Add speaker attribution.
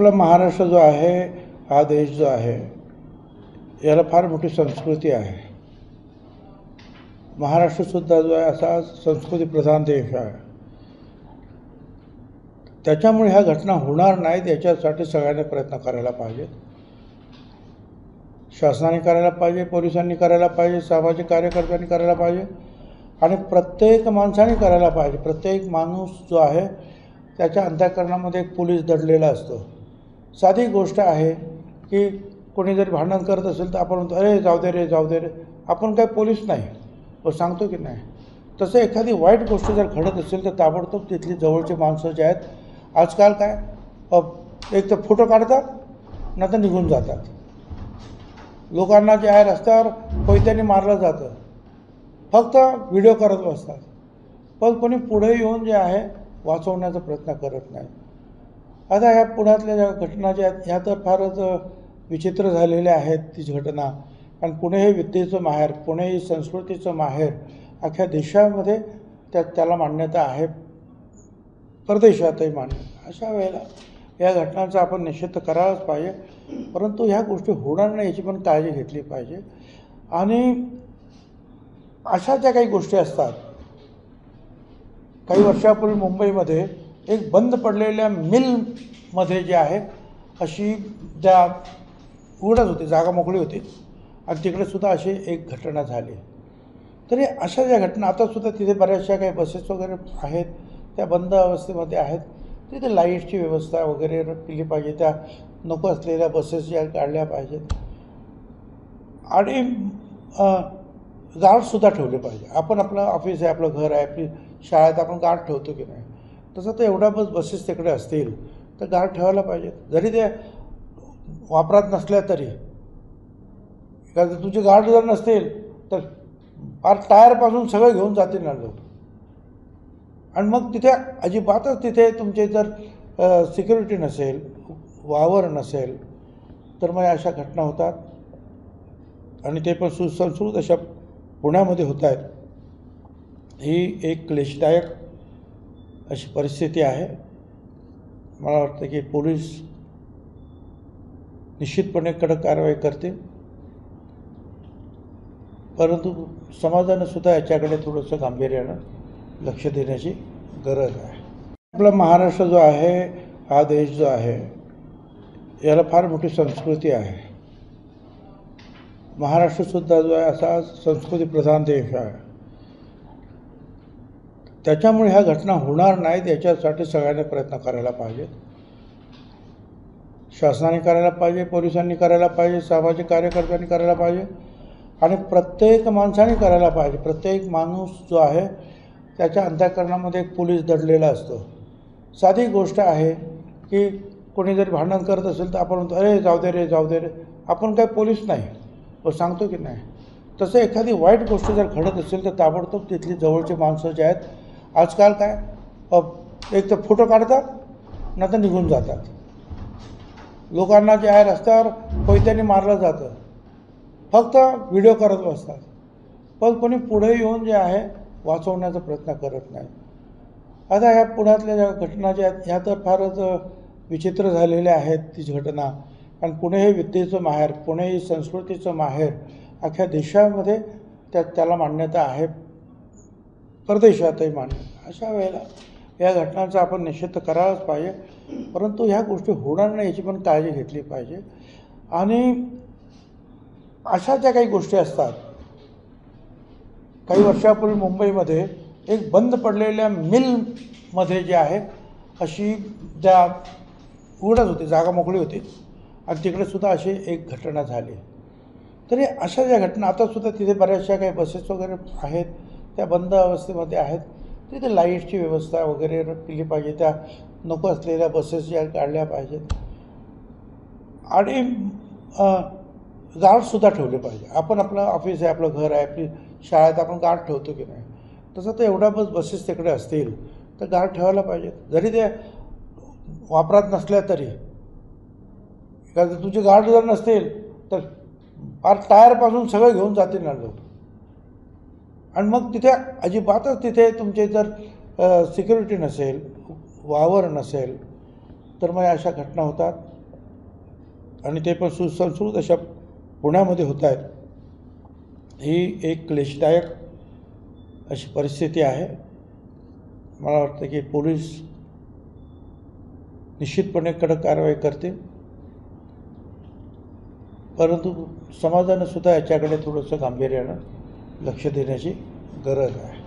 Speaker 1: आपला महाराष्ट्र जो आहे हा देश जो आहे याला फार मोठी संस्कृती आहे. महाराष्ट्रसुद्धा जो आहे असा संस्कृतीप्रधान देश आहे. त्याच्यामुळे ह्या घटना होणार नाहीत याच्यासाठी सगळ्यांनी प्रयत्न करायला पाहिजेत. शासनाने करायला पाहिजे, पोलिसांनी करायला पाहिजे, सामाजिक कार्यकर्त्यांनी करायला पाहिजे आणि प्रत्येक माणसाने करायला पाहिजे. प्रत्येक माणूस जो आहे त्याच्या अंतःकरणामध्ये एक पोलीस दडलेला असतो. साधी गोष्ट आहे की कोणी जरी भांडण करत असेल तर आपण म्हणतो अरे जाऊ दे रे जाऊ दे रे. आपण काय पोलीस नाही, तो सांगतो की नाही. तसं एखादी वाईट गोष्ट जर घडत असेल तर ताबडतोब तिथली जवळची माणसं जे आहेत आजकाल काय एक तर फोटो काढतात नाही तर निघून जातात. लोकांना जे आहे रस्त्यावर कोयत्याने मारलं जातं, फक्त व्हिडिओ करत बसतात. पण कोणी पुढे येऊन जे आहे वाचवण्याचा प्रयत्न करत नाही. आता ह्या पुण्यातल्या ज्या घटना ज्या आहेत ह्या तर फारच विचित्र झालेल्या आहेत. तीच घटना, कारण पुणे हे विद्येचं माहेर, पुणे ही संस्कृतीचं माहेर, अख्ख्या देशामध्ये त्याला मान्यता आहे, परदेशातही मान्यता. अशा वेळेला या घटनांचा आपण निषेध करायलाच पाहिजे. परंतु ह्या गोष्टी होणार नाही याची पण काळजी घेतली पाहिजे. आणि अशा ज्या काही गोष्टी असतात, काही वर्षापूर्वी मुंबईमध्ये एक बंद पडलेल्या मिलमध्ये जे आहे अशी त्या उघडच होती, जागा मोकळी होती आणि तिकडेसुद्धा अशी एक घटना झाली. तरी अशा ज्या घटना आतासुद्धा तिथे बऱ्याचशा काही बसेस वगैरे आहेत त्या बंद अवस्थेमध्ये आहेत. तिथे लाईटची व्यवस्था वगैरे केली पाहिजे. त्या नको असलेल्या बसेस ज्या काढल्या पाहिजेत आणि गार्डसुद्धा ठेवले पाहिजे. आपण आपलं ऑफिस आहे, आपलं घर आहे, आपली शाळेत आपण गार्ड ठेवतो की नाही. तसं तर एवढ्या बसेस तिकडे असतील तर गार्ड ठेवायला पाहिजेत. जरी ते वापरात नसल्या तरी, कारण तुझे गार्ड जर नसतील तर फार टायरपासून सगळं घेऊन जातील ना लोक. आणि मग तिथे अजिबातच तिथे तुमचे जर सिक्युरिटी नसेल, वावर नसेल तर मग अशा घटना होतात. आणि ते पण सुसंस्कृत अशा पुण्यामध्ये होत आहेत. ही एक क्लेशदायक अशी परिस्थिती आहे. मला वाटतं की पोलीस निश्चितपणे कडक कारवाई करतील, परंतु समाजानं सुद्धा याच्याकडे थोडंसं गांभीर्यानं लक्ष देण्याची गरज आहे. आपला महाराष्ट्र जो आहे हा देश जो आहे याला फार मोठी संस्कृती आहे. महाराष्ट्रसुद्धा जो आहे असा संस्कृतीप्रधान देश आहे. त्याच्यामुळे ह्या घटना होणार नाहीत याच्यासाठी सगळ्यांनी प्रयत्न करायला पाहिजेत. शासनाने करायला पाहिजे, पोलिसांनी करायला पाहिजे, सामाजिक कार्यकर्त्यांनी करायला पाहिजे आणि प्रत्येक माणसाने करायला पाहिजे. प्रत्येक माणूस जो आहे त्याच्या अंतःकरणामध्ये एक पोलीस दडलेला असतो. साधी गोष्ट आहे की कोणी जरी भांडण करत असेल तर आपण म्हणतो अरे जाऊ दे रे जाऊ दे रे. आपण काय पोलीस नाही, तो सांगतो की नाही. तसं एखादी वाईट गोष्ट जर घडत असेल तर ताबडतोब तिथली जवळची माणसं जे आहेत आजकाल काय एक तर फोटो काढतात नाही तर निघून जातात. लोकांना जे आहे रस्त्यावर कोयत्याने मारलं जातं, फक्त व्हिडिओ करत बसतात. पण कोणी पुढे येऊन जे आहे वाचवण्याचा प्रयत्न करत नाही. आता ह्या पुण्यातल्या ज्या घटना ज्या आहेत ह्या तर फारच विचित्र झालेल्या आहेत. तीच घटना, कारण पुणे हे विद्येचं माहेर, पुणे ही संस्कृतीचं माहेर, अख्ख्या देशामध्ये त्याला मान्यता आहे, परदेशातही मान्यता. अशा वेळेला या घटनांचा आपण निषेध करायलाच पाहिजे. परंतु ह्या गोष्टी होणार नाही याची पण काळजी घेतली पाहिजे. आणि अशा ज्या काही गोष्टी असतात, काही वर्षापूर्वी मुंबईमध्ये एक बंद पडलेल्या मिलमध्ये जे आहे अशी त्या उघडच होती, जागा मोकळी होती आणि तिकडेसुद्धा अशी एक घटना झाली. तरी अशा ज्या घटना आतासुद्धा तिथे बऱ्याचशा काही बसेस वगैरे आहेत त्या बंद अवस्थेमध्ये आहेत. तिथे लाईटची व्यवस्था वगैरे केली पाहिजे. त्या नको असलेल्या बसेस ज्या काढल्या पाहिजेत आणि गार्डसुद्धा ठेवले पाहिजे. आपण आपलं ऑफिस आहे, आपलं घर आहे, आपली शाळेत आपण गार्ड ठेवतो की नाही. तसं तर एवढ्या बसेस तिकडे असतील तर गार्ड ठेवायला पाहिजेत. जरी ते वापरात नसल्या तरी, कारण तुझे गार्ड जर नसतील तर फार टायरपासून सगळं घेऊन जातील ना लोक. आणि मग तिथे अजिबातच तिथे तुमचे जर सिक्युरिटी नसेल, वावर नसेल तर मग अशा घटना होतात आणि ते पण सुसंस्कृत अशा पुण्यामध्ये होत आहेत. ही एक क्लेशदायक अशी परिस्थिती आहे. मला वाटतं की पोलीस निश्चितपणे कडक कारवाई करतील, परंतु समाजानं सुद्धा याच्याकडे थोडंसं गांभीर्यानं लक्ष देण्याची गरज आहे.